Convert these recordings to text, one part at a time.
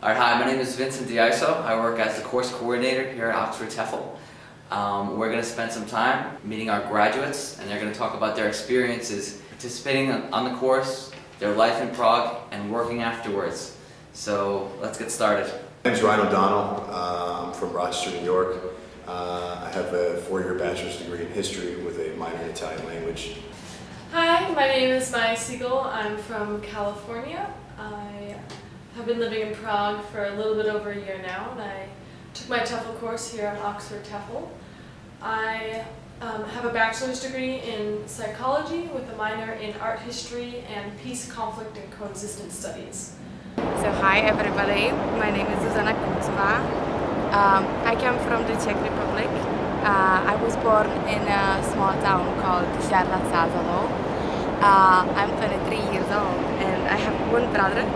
Alright, hi, my name is Vincent Diaiso. I work as the course coordinator here at Oxford TEFL. We're going to spend some time meeting our graduates, and they're going to talk about their experiences participating on the course, their life in Prague, and working afterwards. So let's get started. My name is Ryan O'Donnell. I'm from Rochester, New York. I have a 4-year bachelor's degree in history with a minor in Italian language. Hi, my name is Maya Siegel. I'm from California. I have been living in Prague for a little bit over a year now, and I took my TEFL course here at Oxford TEFL. I have a bachelor's degree in psychology with a minor in art history and peace, conflict, and coexistence studies. So hi everybody, my name is Zuzana Kuncová. I come from the Czech Republic. I was born in a small town called Žárna Sázalo. I'm 23 years old and I have one brother.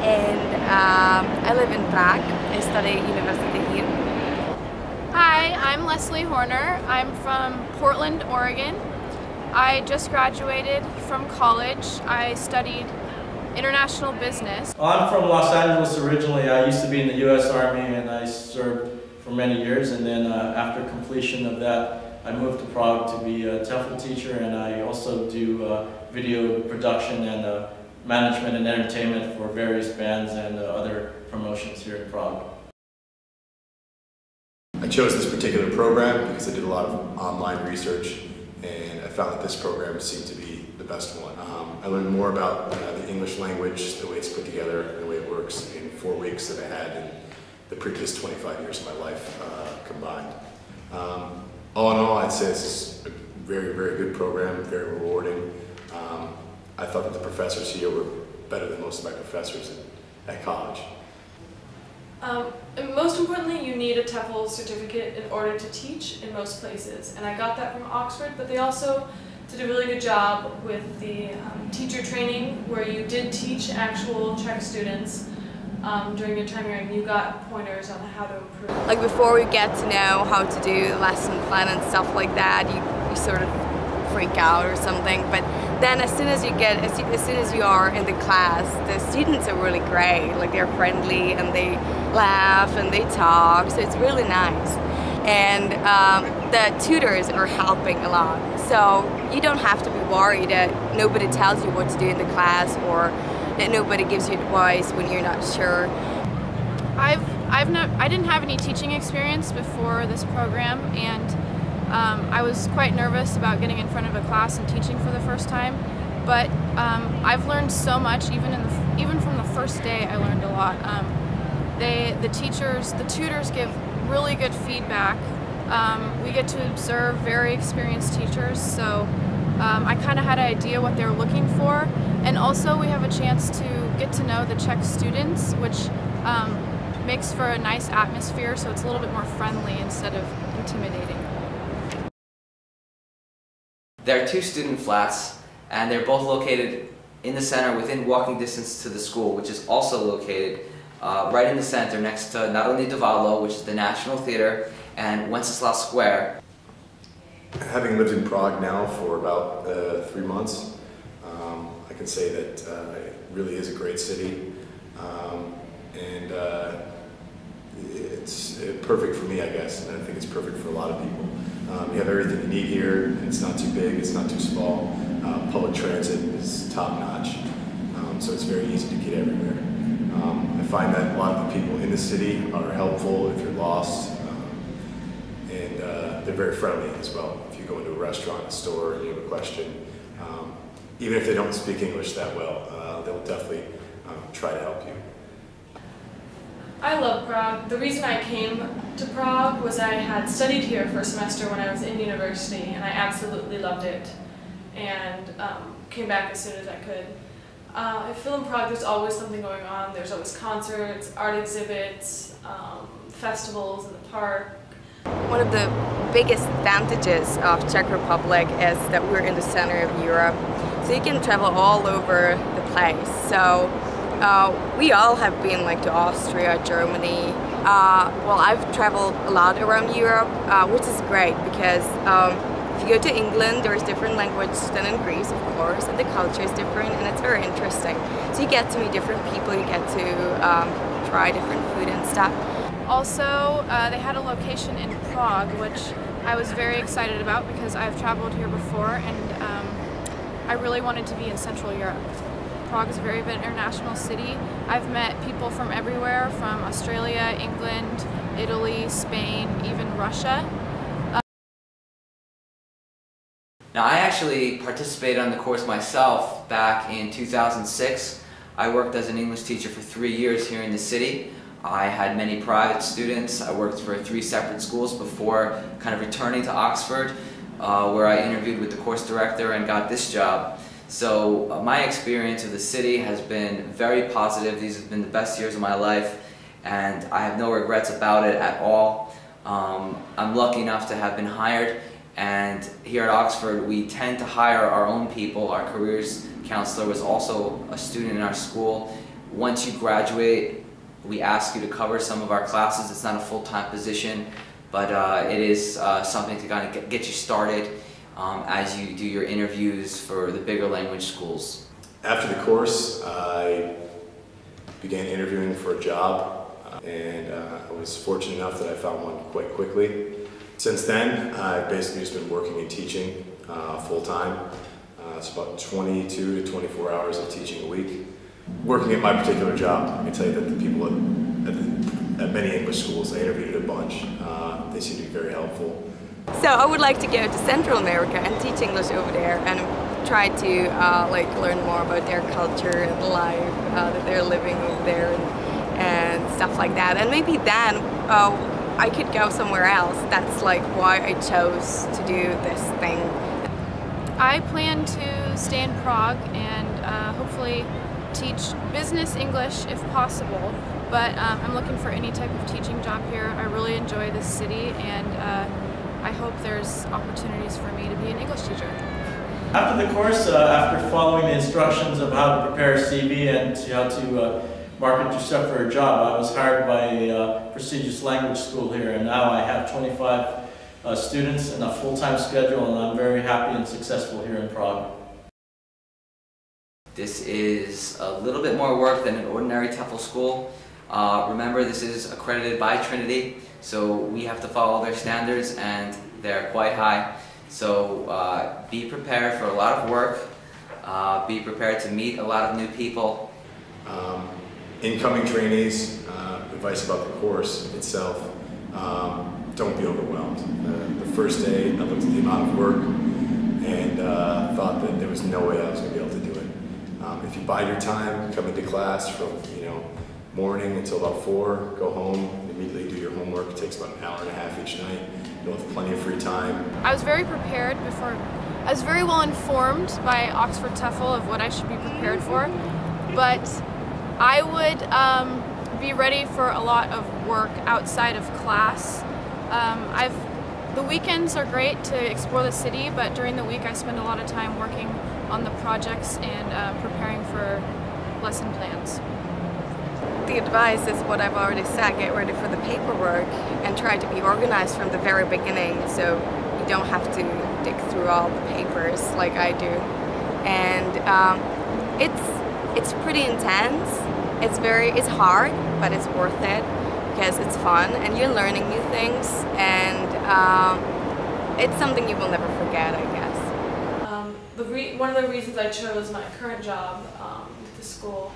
And I live in Prague. I study university here. Hi, I'm Leslie Horner. I'm from Portland, Oregon. I just graduated from college. I studied international business. I'm from Los Angeles originally. I used to be in the U.S. Army and I served for many years, and then after completion of that I moved to Prague to be a TEFL teacher, and I also do video production and management and entertainment for various bands and other promotions here in Prague. I chose this particular program because I did a lot of online research, and I found that this program seemed to be the best one. I learned more about the English language, the way it's put together, the way it works in 4 weeks than I had in the previous 25 years of my life combined. All in all, I'd say this is a very, very good program, very rewarding. I thought that the professors here were better than most of my professors at college. And most importantly, you need a TEFL certificate in order to teach in most places. And I got that from Oxford, but they also did a really good job with the teacher training, where you did teach actual Czech students during your time here, and you got pointers on how to improve. Like before we get to know how to do the lesson plan and stuff like that, you sort of freak out or something. But then as soon as you are in the class, the students are really great. Like they're friendly and they laugh and they talk, so it's really nice. And the tutors are helping a lot, so you don't have to be worried that nobody tells you what to do in the class or that nobody gives you advice when you're not sure. I didn't have any teaching experience before this program, and I was quite nervous about getting in front of a class and teaching for the first time. But I've learned so much. Even from the first day, I learned a lot. The tutors give really good feedback. We get to observe very experienced teachers, so I kind of had an idea what they were looking for. And also we have a chance to get to know the Czech students, which makes for a nice atmosphere, so it's a little bit more friendly instead of intimidating. There are 2 student flats, and they're both located in the center within walking distance to the school, which is also located right in the center next to not only Divadlo, which is the National Theater, and Wenceslas Square. Having lived in Prague now for about 3 months, I can say that it really is a great city, and it's perfect for me, I guess, and I think it's perfect for a lot of people. You have everything you need here, and it's not too big, it's not too small. Public transit is top-notch, so it's very easy to get everywhere. I find that a lot of the people in the city are helpful if you're lost, and they're very friendly as well. If you go into a restaurant, a store, and you have a question, even if they don't speak English that well, they'll definitely try to help you. I love Prague. The reason I came to Prague was I had studied here for a semester when I was in university, and I absolutely loved it, and came back as soon as I could. I feel in Prague there's always something going on. There's always concerts, art exhibits, festivals in the park. One of the biggest advantages of Czech Republic is that we're in the center of Europe, so you can travel all over the place. So we all have been like to Austria, Germany. Well, I've traveled a lot around Europe, which is great because if you go to England, there's different language than in Greece, of course, and the culture is different, and it's very interesting. So you get to meet different people, you get to try different food and stuff. Also, they had a location in Prague, which I was very excited about because I've traveled here before, and I really wanted to be in Central Europe. Prague is a very international city. I've met people from everywhere, from Australia, England, Italy, Spain, even Russia. Now, I actually participated on the course myself back in 2006. I worked as an English teacher for 3 years here in the city. I had many private students. I worked for 3 separate schools before kind of returning to Oxford, where I interviewed with the course director and got this job. So my experience of the city has been very positive. These have been the best years of my life, and I have no regrets about it at all. I'm lucky enough to have been hired, and here at Oxford we tend to hire our own people. Our careers counselor was also a student in our school. Once you graduate, we ask you to cover some of our classes. It's not a full-time position, but it is something to kind of get you started as you do your interviews for the bigger language schools. After the course, I began interviewing for a job, and I was fortunate enough that I found one quite quickly. Since then, I've basically just been working and teaching full-time. It's about 22 to 24 hours of teaching a week. Working at my particular job, I can tell you that the people at many English schools, I interviewed a bunch. They seem to be very helpful. So I would like to go to Central America and teach English over there and try to like learn more about their culture and life that they're living over there and stuff like that. And maybe then I could go somewhere else. That's like why I chose to do this thing. I plan to stay in Prague and hopefully teach business English if possible, but I'm looking for any type of teaching job here. I really enjoy this city, and I hope there's opportunities for me to be an English teacher. After the course, after following the instructions of how to prepare a CV and how to market yourself for a job, I was hired by a prestigious language school here, and now I have 25 students and a full-time schedule, and I'm very happy and successful here in Prague. This is a little bit more work than an ordinary TEFL school. Remember, this is accredited by Trinity, so we have to follow their standards, and they're quite high. So be prepared for a lot of work, be prepared to meet a lot of new people. Incoming trainees, advice about the course itself, don't be overwhelmed. The first day I looked at the amount of work and thought that there was no way I was going to be able to do it. If you bide your time, come into class from morning until about 4, go home, immediately do your homework. It takes about an hour and a half each night. You'll have plenty of free time. I was very prepared before. I was very well informed by Oxford TEFL of what I should be prepared for, but I would be ready for a lot of work outside of class. The weekends are great to explore the city, but during the week I spend a lot of time working on the projects and preparing for lesson plans. The advice is what I've already said: get ready for the paperwork and try to be organized from the very beginning, so you don't have to dig through all the papers like I do. And it's pretty intense. It's hard, but it's worth it because it's fun and you're learning new things, and it's something you will never forget, I guess. One of the reasons I chose my current job with the school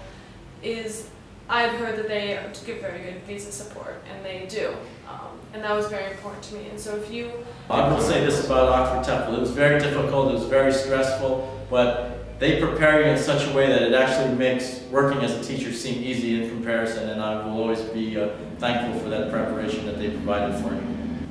is I've heard that they give very good visa support, and they do, and that was very important to me. And so if you... I will say this about Oxford TEFL: it was very difficult, it was very stressful, but they prepare you in such a way that it actually makes working as a teacher seem easy in comparison, and I will always be thankful for that preparation that they provided for me.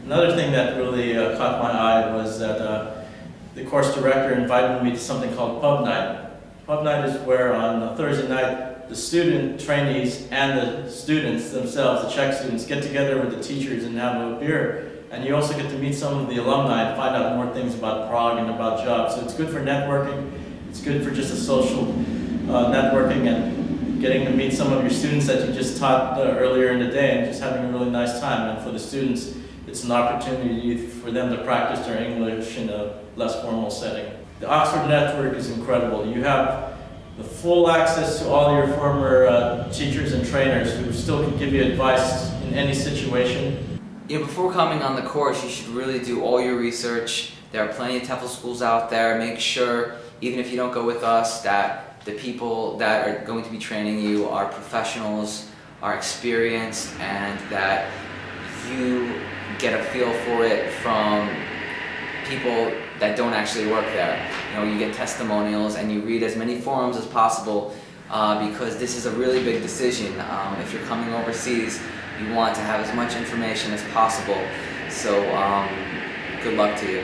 Another thing that really caught my eye was that the course director invited me to something called pub night. Pub night is where on a Thursday night the student trainees and the students themselves, the Czech students, get together with the teachers and have a beer. And you also get to meet some of the alumni and find out more things about Prague and about jobs. So it's good for networking, it's good for just a social networking and getting to meet some of your students that you just taught earlier in the day and just having a really nice time. And for the students, it's an opportunity for them to practice their English in a less formal setting. The Oxford network is incredible. You have the full access to all your former teachers and trainers who still can give you advice in any situation. You know, before coming on the course, you should really do all your research. There are plenty of TEFL schools out there. Make sure, even if you don't go with us, that the people that are going to be training you are professionals, are experienced, and that you get a feel for it from people that don't actually work there. You know, you get testimonials and you read as many forums as possible because this is a really big decision. If you're coming overseas, you want to have as much information as possible. So good luck to you.